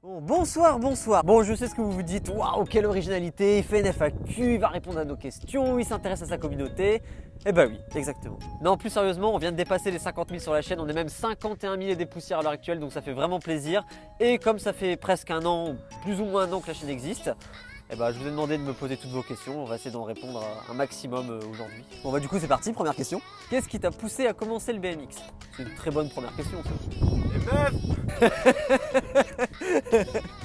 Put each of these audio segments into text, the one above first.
Bon, bonsoir, bonsoir. Bon, je sais ce que vous vous dites. Waouh, quelle originalité. Il fait une FAQ, il va répondre à nos questions, il s'intéresse à sa communauté. Eh bah oui, exactement. Non, plus sérieusement, on vient de dépasser les 50 000 sur la chaîne. On est même 51 000 et des poussières à l'heure actuelle, donc ça fait vraiment plaisir. Et comme ça fait presque un an, plus ou moins un an que la chaîne existe, eh bah, je vous ai demandé de me poser toutes vos questions. On va essayer d'en répondre un maximum aujourd'hui. Bon bah du coup c'est parti, première question. Qu'est-ce qui t'a poussé à commencer le BMX? C'est une très bonne première question ça. Les meufs.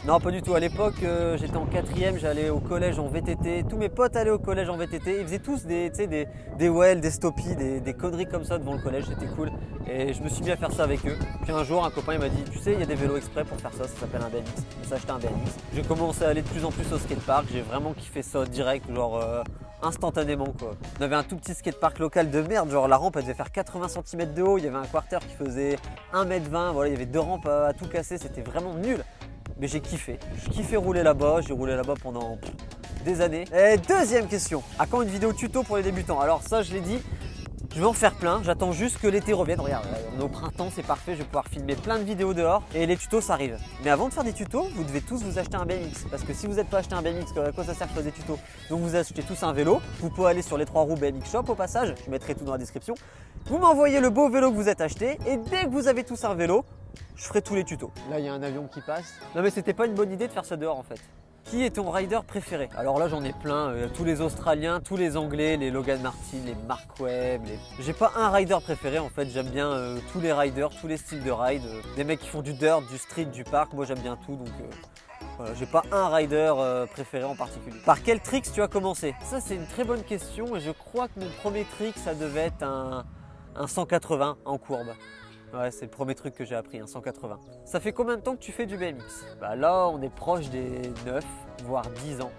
Non, pas du tout. À l'époque, j'étais en 4e, j'allais au collège en VTT. Tous mes potes allaient au collège en VTT. Ils faisaient tous des wells, des stoppies, des conneries comme ça devant le collège. C'était cool. Et je me suis mis à faire ça avec eux. Puis un jour, un copain il m'a dit, tu sais, il y a des vélos exprès pour faire ça. Ça s'appelle un BMX. On s'est acheté un BMX. J'ai commencé à aller de plus en plus au skatepark. J'ai vraiment kiffé ça direct, genre instantanément quoi. On avait un tout petit skatepark local de merde. Genre la rampe elle devait faire 80 cm de haut. Il y avait un quarter qui faisait 1,20 m. Voilà, il y avait deux rampes à tout casser. C'était vraiment nul. Mais j'ai kiffé. Je kiffais rouler là-bas. J'ai roulé là-bas pendant des années. Et deuxième question. À quand une vidéo tuto pour les débutants? Alors ça, je l'ai dit, je vais en faire plein. J'attends juste que l'été revienne. Regarde, on est au printemps, c'est parfait. Je vais pouvoir filmer plein de vidéos dehors. Et les tutos, ça arrive. Mais avant de faire des tutos, vous devez tous vous acheter un BMX. Parce que si vous n'êtes pas acheté un BMX, à quoi ça sert de faire des tutos? Donc vous achetez tous un vélo. Vous pouvez aller sur les 3 roues BMX Shop au passage. Je mettrai tout dans la description. Vous m'envoyez le beau vélo que vous êtes acheté. Et dès que vous avez tous un vélo, je ferai tous les tutos. Là, il y a un avion qui passe. Non mais c'était pas une bonne idée de faire ça dehors en fait. Qui est ton rider préféré? Alors là, j'en ai plein. Tous les Australiens, tous les Anglais, les Logan Martin, les Mark Webb. J'ai pas un rider préféré en fait. J'aime bien tous les riders, tous les styles de ride. Des mecs qui font du dirt, du street, du park. Moi, j'aime bien tout. Donc voilà, j'ai pas un rider préféré en particulier. Par quel tricks tu as commencé? Ça, c'est une très bonne question. Et je crois que mon premier trick, ça devait être un 180 en courbe. Ouais, c'est le premier truc que j'ai appris, un 180. Ça fait combien de temps que tu fais du BMX? Bah là, on est proche des 9, voire 10 ans.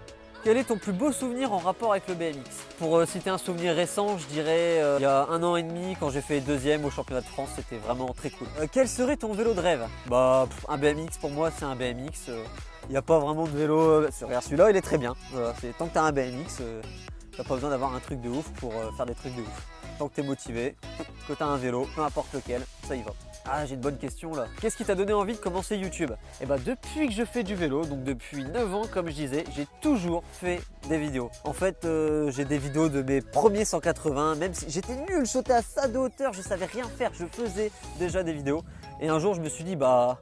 Quel est ton plus beau souvenir en rapport avec le BMX? Pour citer un souvenir récent, je dirais il y a 1 an et demi, quand j'ai fait 2e au championnat de France, c'était vraiment très cool. Quel serait ton vélo de rêve? Bah, un BMX pour moi, c'est un BMX. Il n'y a pas vraiment de vélo. Regarde, celui-là, il est très bien. Voilà, tant que tu as un BMX, t'as pas besoin d'avoir un truc de ouf pour faire des trucs de ouf. Tant que tu es motivé, que tu as un vélo, peu importe lequel, ça y va. Ah, j'ai une bonne question là. Qu'est-ce qui t'a donné envie de commencer YouTube? Eh bah depuis que je fais du vélo, donc depuis 9 ans comme je disais, j'ai toujours fait des vidéos. En fait, j'ai des vidéos de mes premiers 180, même si j'étais nul, je sautais à ça de hauteur, je savais rien faire, je faisais déjà des vidéos. Et un jour je me suis dit, bah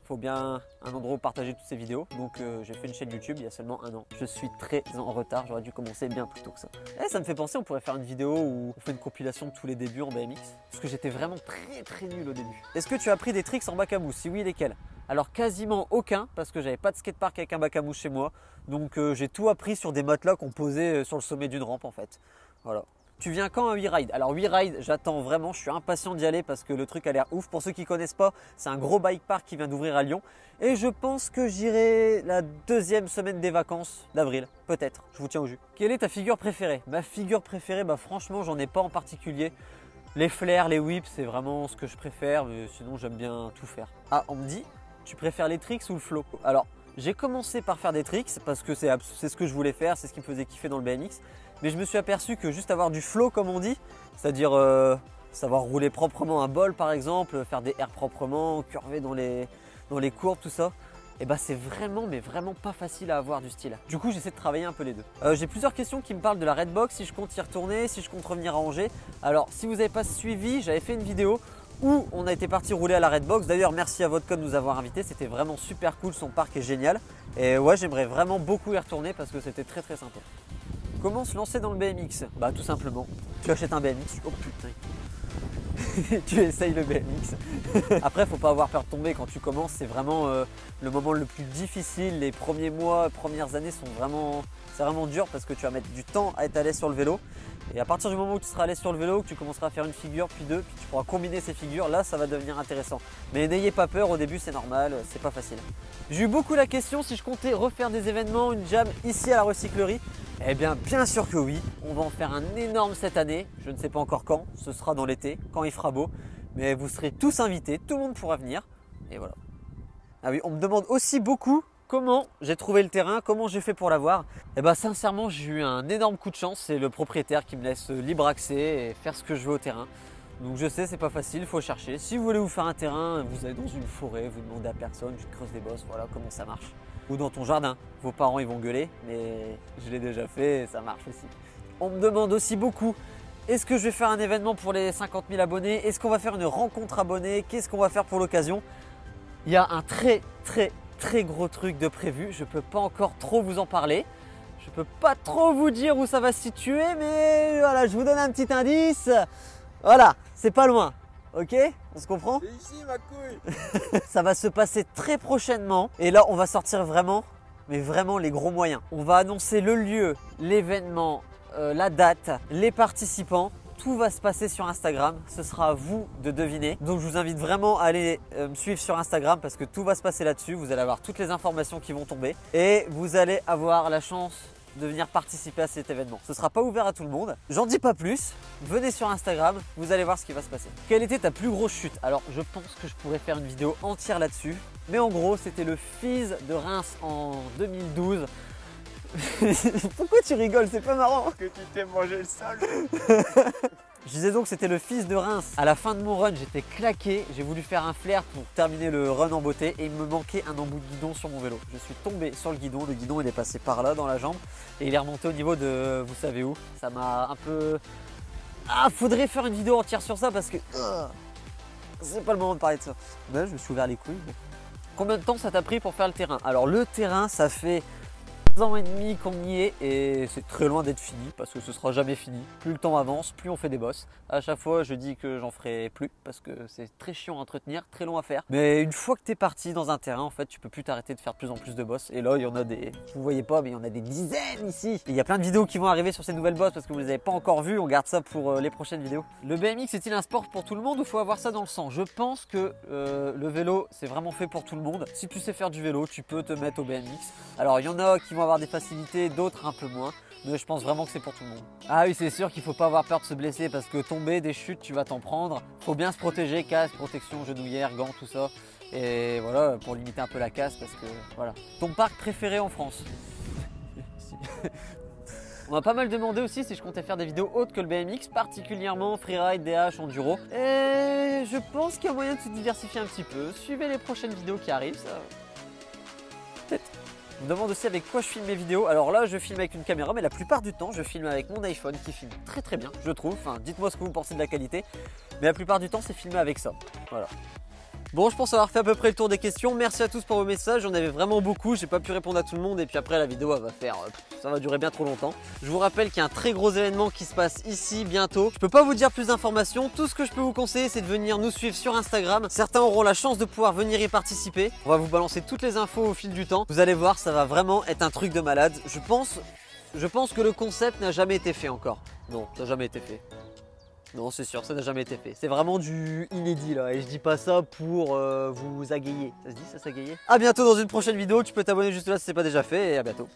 faut bien un endroit où partager toutes ces vidéos. Donc j'ai fait une chaîne YouTube il y a seulement 1 an. Je suis très en retard, j'aurais dû commencer bien plus tôt que ça. Et ça me fait penser, on pourrait faire une vidéo où on fait une compilation de tous les débuts en BMX. Parce que j'étais vraiment très nul au début. Est-ce que tu as appris des tricks en bac à mousse? Si oui, lesquels? Alors quasiment aucun, parce que j'avais pas de skatepark avec un bac à mousse chez moi. Donc j'ai tout appris sur des matelas qu'on posait sur le sommet d'une rampe en fait. Voilà. Tu viens quand à WeRide? Alors WeRide, j'attends vraiment, je suis impatient d'y aller parce que le truc a l'air ouf. Pour ceux qui ne connaissent pas, c'est un gros bike park qui vient d'ouvrir à Lyon. Et je pense que j'irai la 2e semaine des vacances d'avril, peut-être, je vous tiens au jus. Quelle est ta figure préférée? Ma figure préférée, bah franchement j'en ai pas en particulier. Les flares, les whips, c'est vraiment ce que je préfère, mais sinon j'aime bien tout faire. Ah, on me dit, tu préfères les tricks ou le flow? Alors, j'ai commencé par faire des tricks parce que c'est ce que je voulais faire, c'est ce qui me faisait kiffer dans le BMX. Mais je me suis aperçu que juste avoir du flow comme on dit, c'est-à-dire savoir rouler proprement un bol par exemple, faire des airs proprement, curver dans les courbes, tout ça, et bah c'est vraiment mais vraiment pas facile à avoir du style. Du coup j'essaie de travailler un peu les deux. J'ai plusieurs questions qui me parlent de la Redbox, si je compte y retourner, si je compte revenir à Angers. Alors si vous n'avez pas suivi, j'avais fait une vidéo où on a été parti rouler à la Redbox. D'ailleurs merci à Vodcon de nous avoir invités, c'était vraiment super cool, son parc est génial. Et ouais, j'aimerais vraiment beaucoup y retourner parce que c'était très sympa. Comment se lancer dans le BMX? Bah tout simplement, tu achètes un BMX, oh putain, tu essayes le BMX. Après faut pas avoir peur de tomber quand tu commences, c'est vraiment le moment le plus difficile. Les premiers mois, premières années sont vraiment dur parce que tu vas mettre du temps à être à l'aise sur le vélo. Et à partir du moment où tu seras à l'aise sur le vélo, que tu commenceras à faire une figure, puis deux, puis tu pourras combiner ces figures, là ça va devenir intéressant. Mais n'ayez pas peur, au début c'est normal, c'est pas facile. J'ai eu beaucoup la question si je comptais refaire des événements, une jam ici à la recyclerie. Eh bien sûr que oui, on va en faire un énorme cette année, je ne sais pas encore quand, ce sera dans l'été, quand il fera beau. Mais vous serez tous invités, tout le monde pourra venir, et voilà. Ah oui, on me demande aussi beaucoup comment j'ai trouvé le terrain, comment j'ai fait pour l'avoir. Et bah sincèrement j'ai eu un énorme coup de chance, c'est le propriétaire qui me laisse libre accès et faire ce que je veux au terrain. Donc je sais, c'est pas facile, il faut chercher. Si vous voulez vous faire un terrain, vous allez dans une forêt, vous demandez à personne, tu creuses des bosses, voilà comment ça marche. Ou dans ton jardin, vos parents ils vont gueuler, mais je l'ai déjà fait et ça marche aussi. On me demande aussi beaucoup, est-ce que je vais faire un événement pour les 50 000 abonnés? Est-ce qu'on va faire une rencontre abonnée? Qu'est-ce qu'on va faire pour l'occasion? Il y a un très gros truc de prévu, je peux pas encore trop vous en parler. Je peux pas trop vous dire où ça va se situer, mais voilà, je vous donne un petit indice. Voilà, c'est pas loin, ok? On se comprend? C'est ici ma couille. Ça va se passer très prochainement et là on va sortir vraiment, mais vraiment les gros moyens. On va annoncer le lieu, l'événement, la date, les participants. Tout va se passer sur Instagram, ce sera à vous de deviner. Donc je vous invite vraiment à aller me suivre sur Instagram parce que tout va se passer là-dessus. Vous allez avoir toutes les informations qui vont tomber et vous allez avoir la chance de venir participer à cet événement. Ce ne sera pas ouvert à tout le monde. J'en dis pas plus. Venez sur Instagram, vous allez voir ce qui va se passer. Quelle était ta plus grosse chute? Alors je pense que je pourrais faire une vidéo entière là-dessus. Mais en gros, c'était le Fizz de Reims en 2012. Pourquoi tu rigoles? C'est pas marrant. Que tu t'es mangé le sol. Je disais donc que c'était le Fizz de Reims. À la fin de mon run, j'étais claqué. J'ai voulu faire un flair pour terminer le run en beauté et il me manquait un embout de guidon sur mon vélo. Je suis tombé sur le guidon il est passé par là dans la jambe et il est remonté au niveau de vous savez où. Ça m'a un peu... Ah, faudrait faire une vidéo entière sur ça parce que... c'est pas le moment de parler de ça. Ben, je me suis ouvert les couilles. Combien de temps ça t'a pris pour faire le terrain? Alors le terrain, ça fait 2 ans et demi qu'on y est et c'est très loin d'être fini parce que ce sera jamais fini. Plus le temps avance, plus on fait des bosses. À chaque fois, je dis que j'en ferai plus parce que c'est très chiant à entretenir, très long à faire. Mais une fois que tu es parti dans un terrain, en fait, tu peux plus t'arrêter de faire de plus en plus de bosses. Et là, il y en a des, vous voyez pas, mais il y en a des dizaines ici. Et il y a plein de vidéos qui vont arriver sur ces nouvelles bosses parce que vous les avez pas encore vues. On garde ça pour les prochaines vidéos. Le BMX est-il un sport pour tout le monde ou faut avoir ça dans le sang? Je pense que le vélo, c'est vraiment fait pour tout le monde. Si tu sais faire du vélo, tu peux te mettre au BMX. Alors, il y en a qui vont avoir des facilités, d'autres un peu moins. Mais je pense vraiment que c'est pour tout le monde. Ah oui, c'est sûr qu'il faut pas avoir peur de se blesser parce que tomber, des chutes, tu vas t'en prendre. Faut bien se protéger, casque, protection, genouillère, gants, tout ça. Et voilà, pour limiter un peu la casse parce que voilà. Ton parc préféré en France? On m'a pas mal demandé aussi si je comptais faire des vidéos autres que le BMX, particulièrement freeride, DH, enduro. Et je pense qu'il y a moyen de se diversifier un petit peu. Suivez les prochaines vidéos qui arrivent, ça. Peut-être. On me demande aussi avec quoi je filme mes vidéos. Alors là, je filme avec une caméra, mais la plupart du temps, je filme avec mon iPhone qui filme très bien, je trouve. Enfin, dites-moi ce que vous pensez de la qualité. Mais la plupart du temps, c'est filmé avec ça. Voilà. Bon, je pense avoir fait à peu près le tour des questions. Merci à tous pour vos messages. J'en avais vraiment beaucoup. J'ai pas pu répondre à tout le monde. Et puis après, la vidéo, elle va faire... ça va durer bien trop longtemps. Je vous rappelle qu'il y a un très gros événement qui se passe ici bientôt. Je peux pas vous dire plus d'informations. Tout ce que je peux vous conseiller, c'est de venir nous suivre sur Instagram. Certains auront la chance de pouvoir venir y participer. On va vous balancer toutes les infos au fil du temps. Vous allez voir, ça va vraiment être un truc de malade. Je pense que le concept n'a jamais été fait encore. Non, ça n'a jamais été fait. Non, c'est sûr, ça n'a jamais été fait. C'est vraiment du inédit là. Et je dis pas ça pour vous agayer. Ça se dit ça, s'agayer? A bientôt dans une prochaine vidéo. Tu peux t'abonner juste là si c'est pas déjà fait. Et à bientôt.